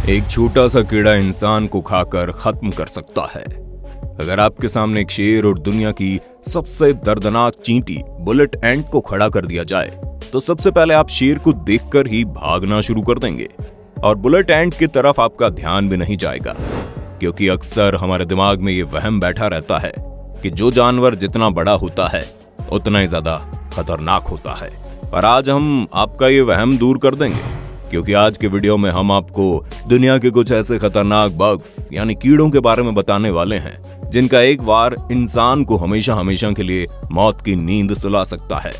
एक छोटा सा कीड़ा इंसान को खाकर खत्म कर सकता है। अगर आपके सामने एक शेर और दुनिया की सबसे दर्दनाक चींटी बुलेट एंट को खड़ा कर दिया जाए तो सबसे पहले आप शेर को देखकर ही भागना शुरू कर देंगे और बुलेट एंट की तरफ आपका ध्यान भी नहीं जाएगा, क्योंकि अक्सर हमारे दिमाग में ये वहम बैठा रहता है कि जो जानवर जितना बड़ा होता है उतना ही ज्यादा खतरनाक होता है। पर आज हम आपका ये वहम दूर कर देंगे, क्योंकि आज के वीडियो में हम आपको दुनिया के कुछ ऐसे खतरनाक बग्स यानी कीड़ों के बारे में बताने वाले हैं जिनका एक बार इंसान को हमेशा हमेशा के लिए मौत की नींद सुला सकता है।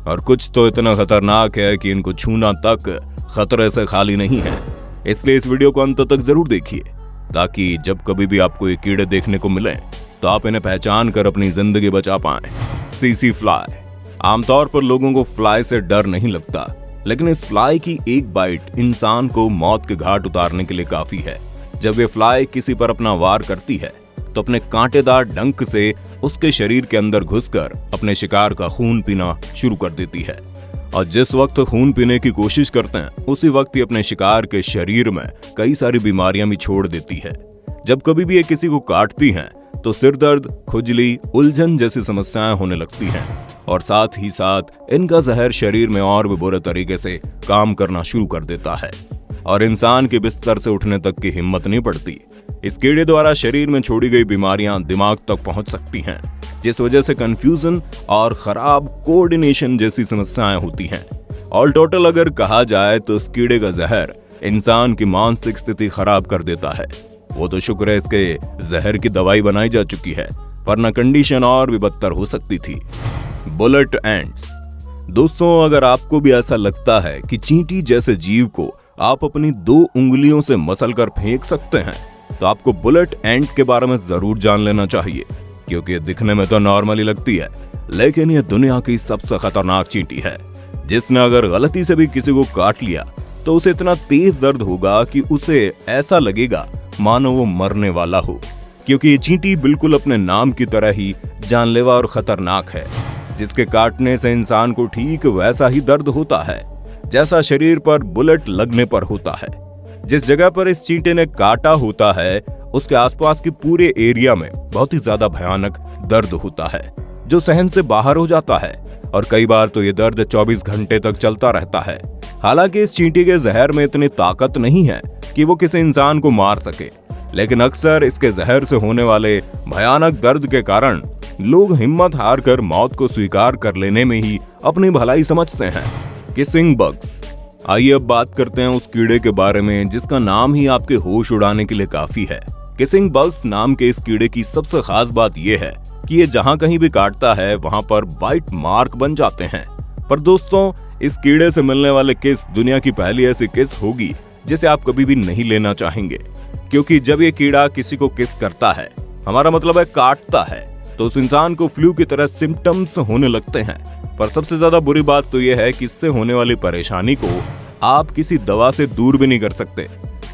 और कुछ तो इतना खतरनाक है कि इनको छूना तक खतरे से खाली नहीं है। इसलिए इस वीडियो को अंत तक जरूर देखिए, ताकि जब कभी भी आपको ये कीड़े देखने को मिले तो आप इन्हें पहचान कर अपनी जिंदगी बचा पाएं। CC fly. आमतौर पर लोगों को फ्लाई से डर नहीं लगता, लेकिन इस फ्लाई की एक बाइट इंसान को मौत के घाट उतारने के लिए काफी है। जब ये फ्लाई किसी पर अपना वार करती है तो अपने कांटेदार डंक से उसके शरीर के अंदर घुसकर अपने शिकार का खून पीना शुरू कर देती है। और जिस वक्त खून पीने की कोशिश करते हैं उसी वक्त ही अपने शिकार के शरीर में कई सारी बीमारियां भी छोड़ देती है। जब कभी भी ये किसी को काटती हैं तो सिर दर्द, खुजली, उलझन जैसी समस्याएं होने लगती हैं और साथ ही साथ इनका जहर शरीर में और भी बुरे तरीके से काम करना शुरू कर देता है और इंसान के बिस्तर से उठने तक की हिम्मत नहीं पड़ती। इस कीड़े द्वारा शरीर में छोड़ी गई बीमारियां दिमाग तक पहुंच सकती हैं, जिस वजह से कंफ्यूजन और खराब कोऑर्डिनेशन जैसी समस्याएं होती हैं। ऑल टोटल अगर कहा जाए तो इस कीड़े का जहर इंसान की मानसिक स्थिति खराब कर देता है। वो तो शुक्र है इसके जहर की दवाई बनाई जा चुकी है, वरना कंडीशन और भी बदतर हो सकती थी। Bullet ants. दोस्तों, अगर आपको भी ऐसा लगता है कि चींटी जैसे जीव को आप अपनी 2 उंगलियों से मसल कर फेंक सकते हैं तो आपको बुलेट एंट के बारे में जरूर जान लेना चाहिए, क्योंकि दिखने में तो नॉर्मली लगती है, लेकिन ये दुनिया की सबसे खतरनाक चींटी है, जिसने अगर गलती से भी किसी को काट लिया तो उसे इतना तेज दर्द होगा कि उसे ऐसा लगेगा मानो वो मरने वाला हो। क्योंकि ये चींटी बिल्कुल अपने नाम की तरह ही जानलेवा और खतरनाक है, जिसके काटने से इंसान को ठीक वैसा ही दर्द होता है जैसा शरीर पर बुलेट लगने पर होता है। जिस जगह पर इस चींटी ने काटा होता है उसके आसपास के पूरे एरिया में बहुत ही ज्यादा भयानक दर्द होता है, जो सहन से बाहर हो जाता है और कई बार तो ये दर्द 24 घंटे तक चलता रहता है। हालांकि इस चींटी के जहर में इतनी ताकत नहीं है कि वो किसी इंसान को मार सके, लेकिन अक्सर इसके जहर से होने वाले भयानक दर्द के कारण लोग हिम्मत हार कर मौत को स्वीकार कर लेने में ही अपनी भलाई समझते हैं। Kissing bugs. आइए अब बात करते हैं उस कीड़े के बारे में जिसका नाम ही आपके होश उड़ाने के लिए काफी है। किसिंग बग्स नाम के इस कीड़े की सबसे खास बात यह है कि ये जहां कहीं भी काटता है वहां पर बाइट मार्क बन जाते हैं। पर दोस्तों, इस कीड़े से मिलने वाले किस दुनिया की पहली ऐसी किस होगी जिसे आप कभी भी नहीं लेना चाहेंगे, क्योंकि जब ये कीड़ा किसी को किस करता है, हमारा मतलब है काटता है, तो उस इंसान को फ्लू की तरह सिम्टम्स होने लगते हैं। पर सबसे ज्यादा बुरी बात तो यह है कि इससे होने वाली परेशानी को आप किसी दवा से दूर भी नहीं कर सकते।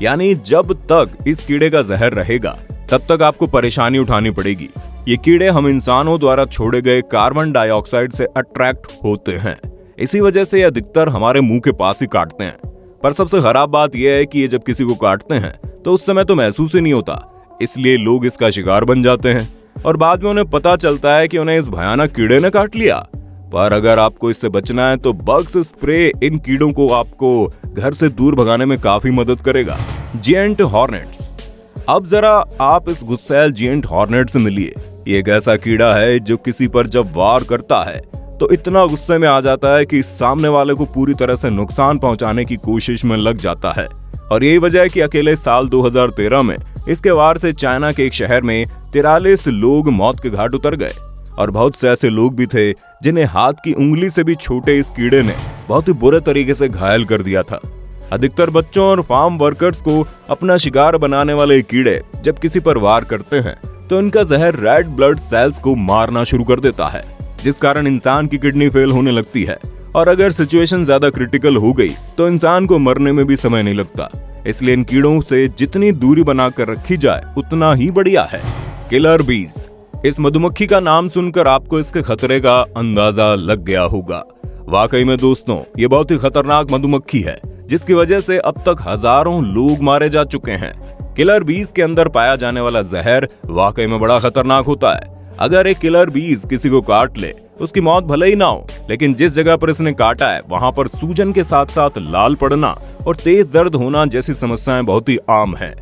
यानी जब तक इस कीड़े का जहर रहेगा तब तक आपको परेशानी उठानी पड़ेगी। ये कीड़े हम इंसानों द्वारा छोड़े गए कार्बन डाइऑक्साइड से अट्रैक्ट होते हैं, इसी वजह से ये अधिकतर हमारे मुंह के पास ही काटते हैं। पर सबसे खराब बात यह है कि ये जब किसी को काटते हैं तो उस समय तो महसूस ही नहीं होता, इसलिए लोग इसका शिकार बन जाते हैं और बाद में उन्हें पता चलता है कि उन्हें इस भयानक कीड़े ने काट लिया। पर अगर आपको इससे बचना है तो बग्स स्प्रे इन कीड़ों को आपको घर से दूर भगाने में काफी मदद करेगा। जिएंट हॉर्नेट्स। अब जरा आप इस गुस्सैल जिएंट हॉर्नेट से मिलिए। ये एक ऐसा कीड़ा है जो किसी पर जब वार करता है तो इतना गुस्से में आ जाता है कि सामने वाले को पूरी तरह से नुकसान पहुंचाने की कोशिश में लग जाता है। और यही वजह है कि अकेले साल 2013 में इसके वार से चाइना के एक शहर में 43 लोग मौत के घाट उतर गए और बहुत से ऐसे लोग भी थे जिन्हें हाथ की उंगली से भी छोटे इस कीड़े ने बहुत ही बुरे तरीके से घायल कर दिया था। अधिकतर बच्चों और फार्म वर्कर्स को अपना शिकार बनाने वाले कीड़े जब किसी पर वार करते हैं तो इनका जहर रेड ब्लड सेल्स को मारना शुरू कर देता है, जिस कारण इंसान की किडनी फेल होने लगती है और अगर सिचुएशन ज्यादा क्रिटिकल हो गई तो इंसान को मरने में भी समय नहीं लगता। इसलिए इन कीड़ों से जितनी दूरी बनाकर रखी जाए उतना ही बढ़िया है। किलर बीज। इस मधुमक्खी का नाम सुनकर आपको इसके खतरे का अंदाजा लग गया होगा। वाकई में दोस्तों, ये बहुत ही खतरनाक मधुमक्खी है जिसकी वजह से अब तक हजारों लोग मारे जा चुके हैं। किलर बीज के अंदर पाया जाने वाला जहर वाकई में बड़ा खतरनाक होता है। अगर एक किलर बीज किसी को काट ले, उसकी मौत भले ही ना हो, लेकिन जिस जगह पर इसने काटा है वहां पर सूजन के साथ साथ लाल पड़ना और तेज दर्द होना जैसी समस्याएं बहुत ही आम हैं।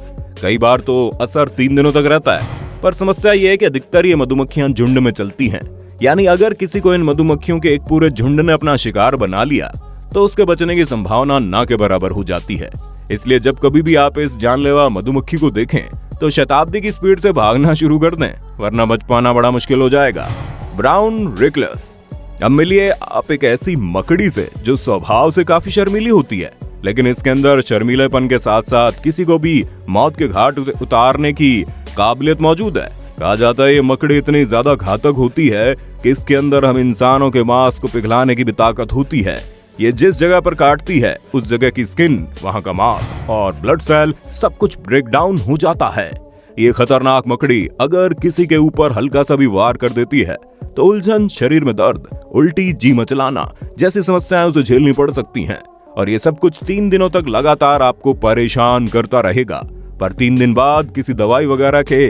कई बार तो असर 3 दिनों तक रहता है। पर समस्या ये है कि अधिकतर ये मधुमक्खियां झुंड में चलती हैं, यानी अगर किसी को इन मधुमक्खियों के एक पूरे झुंड ने अपना शिकार बना लिया तो उसके बचने की संभावना ना के बराबर हो जाती है। इसलिए जब कभी भी आप इस जानलेवा मधुमक्खी को देखें तो शताब्दी की स्पीड से भागना शुरू कर दें, वरना बच पाना बड़ा मुश्किल हो जाएगा। ब्राउन रिकलस। अब मिलिए आप एक ऐसी मकड़ी से जो स्वभाव से काफी शर्मीली होती है, लेकिन इसके अंदर शर्मीलेपन के साथ साथ किसी को भी मौत के घाट उतारने की काबिलियत मौजूद है। कहा जाता है ये मकड़ी इतनी ज्यादा घातक होती है कि इसके अंदर हम इंसानों के मांस को पिघलाने की भी ताकत होती है। ये जिस जगह पर काटती है उस जगह की स्किन, वहां का मांस और ब्लड सेल सब कुछ ब्रेक डाउन हो जाता है। ये खतरनाक मकड़ी अगर किसी के ऊपर हल्का सा भी वार कर देती है तो उलझन, शरीर में दर्द, उल्टी, जी मचलाना जैसी समस्याएं उसे झेलनी पड़ सकती हैं। और ये सब कुछ 3 दिनों तक लगातार आपको परेशान करता रहेगा। पर 3 दिन बाद किसी दवाई वगैरह के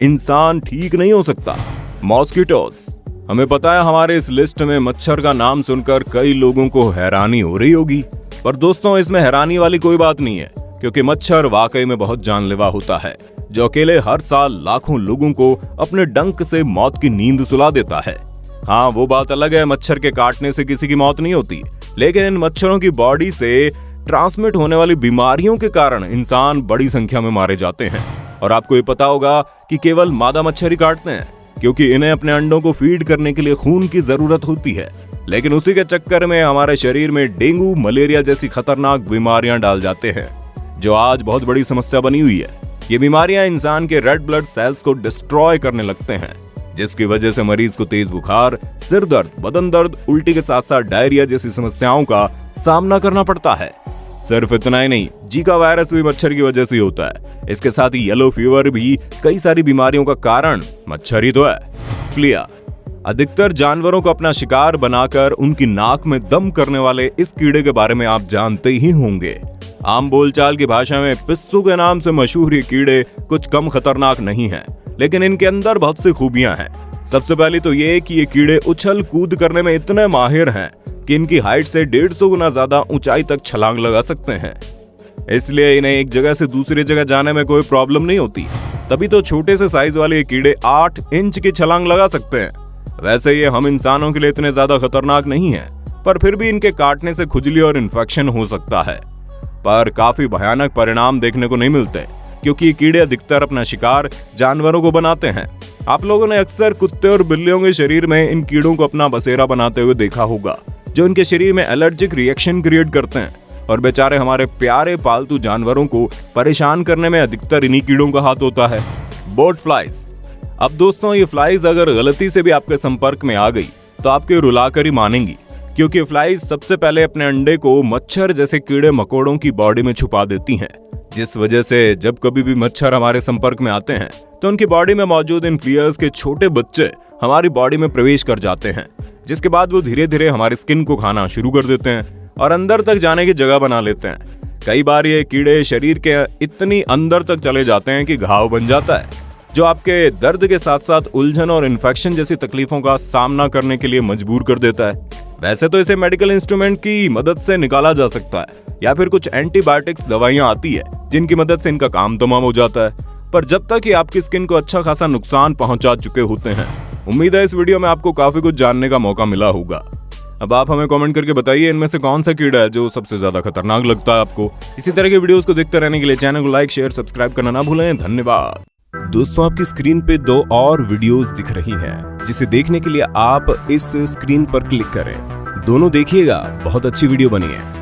इंसान ठीक नहीं हो सकता। मॉस्किटोस। हमें पता है हमारे इस लिस्ट में मच्छर का नाम सुनकर कई लोगों को हैरानी हो रही होगी, पर दोस्तों इसमें हैरानी वाली कोई बात नहीं है, क्योंकि मच्छर वाकई में बहुत जानलेवा होता है, जो अकेले हर साल लाखों लोगों को अपने डंक से मौत की नींद सुला देता है। हाँ, वो बात अलग है, मच्छर के काटने से किसी की मौत नहीं होती, लेकिन इन मच्छरों की बॉडी से ट्रांसमिट होने वाली बीमारियों के कारण इंसान बड़ी संख्या में मारे जाते हैं। और आपको ये पता होगा कि केवल मादा मच्छर ही काटते हैं, क्योंकि इन्हें अपने अंडों को फीड करने के लिए खून की जरूरत होती है। लेकिन उसी के चक्कर में हमारे शरीर में डेंगू, मलेरिया जैसी खतरनाक बीमारियां डाल जाते हैं, जो आज बहुत बड़ी समस्या बनी हुई है। ये बीमारियां इंसान के रेड ब्लड सेल्स को डिस्ट्रॉय करने लगते हैं, जिसकी वजह से मरीज को तेज बुखार, सिर दर्द, बदन दर्द, उल्टी के साथ साथ डायरिया जैसी समस्याओं का सामना करना पड़ता है। सिर्फ इतना ही नहीं, जीका वायरस भी मच्छर की वजह से होता है। इसके साथ ही येलो फीवर भी कई सारी बीमारियों का कारण मच्छर ही तो है। फ्लिया। अधिकतर जानवरों को अपना शिकार बनाकर उनकी नाक में दम करने वाले इस कीड़े के बारे में आप जानते ही होंगे। आम बोलचाल की भाषा में पिस्सू के नाम से मशहूर ये कीड़े कुछ कम खतरनाक नहीं हैं, लेकिन इनके अंदर बहुत सी खूबियां हैं। सबसे पहले तो ये कि ये कीड़े उछल कूद करने में इतने माहिर हैं कि इनकी हाइट से 150 गुना ज्यादा ऊंचाई तक छलांग लगा सकते हैं। इसलिए इन्हें एक जगह से दूसरी जगह जाने में कोई प्रॉब्लम नहीं होती। तभी तो छोटे से साइज वाले कीड़े 8 इंच की छलांग लगा सकते हैं। वैसे ये हम इंसानों के लिए इतने ज्यादा खतरनाक नहीं है, पर फिर भी इनके काटने से खुजली और इन्फेक्शन हो सकता है। पर काफी भयानक परिणाम देखने को नहीं मिलते, क्योंकि ये कीड़े अधिकतर अपना शिकार जानवरों को बनाते हैं। आप लोगों ने अक्सर कुत्ते और बिल्लियों के शरीर में इन कीड़ों को अपना बसेरा बनाते हुए देखा होगा, जो इनके शरीर में एलर्जिक रिएक्शन क्रिएट करते हैं। और बेचारे हमारे प्यारे पालतू जानवरों को परेशान करने में अधिकतर इन्हीं कीड़ों का हाथ होता है। Boat flies. अब दोस्तों, ये फ्लाइज अगर गलती से भी आपके संपर्क में आ गई तो आपके रुलाकर ही मानेंगी, क्योंकि फ्लाइज सबसे पहले अपने अंडे को मच्छर जैसे कीड़े मकोड़ों की बॉडी में छुपा देती हैं, जिस वजह से जब कभी भी मच्छर हमारे संपर्क में आते हैं तो उनकी बॉडी में मौजूद इन फ्लियर्स के छोटे बच्चे हमारी बॉडी में प्रवेश कर जाते हैं, जिसके बाद वो धीरे धीरे हमारी स्किन को खाना शुरू कर देते हैं और अंदर तक जाने की जगह बना लेते हैं। कई बार ये कीड़े शरीर के इतनी अंदर तक चले जाते हैं कि घाव बन जाता है, जो आपके दर्द के साथ साथ उलझन और इन्फेक्शन जैसी तकलीफों का सामना करने के लिए मजबूर कर देता है। वैसे तो इसे मेडिकल इंस्ट्रूमेंट की मदद से निकाला जा सकता है, या फिर कुछ एंटीबायोटिक्स दवाइयां आती है जिनकी मदद से इनका काम तमाम हो जाता है। पर जब तक ये आपकी स्किन को अच्छा खासा नुकसान पहुंचा चुके होते हैं। उम्मीद है इस वीडियो में आपको काफी कुछ जानने का मौका मिला होगा। अब आप हमें कमेंट करके बताइए इनमें से कौन सा कीड़ा है जो सबसे ज्यादा खतरनाक लगता है आपको। इसी तरह के वीडियोस को देखते रहने के लिए चैनल को लाइक, शेयर, सब्सक्राइब करना ना भूलें। धन्यवाद। दोस्तों, आपकी स्क्रीन पे 2 और वीडियोस दिख रही हैं, जिसे देखने के लिए आप इस स्क्रीन पर क्लिक करें। दोनों देखिएगा, बहुत अच्छी वीडियो बनी है।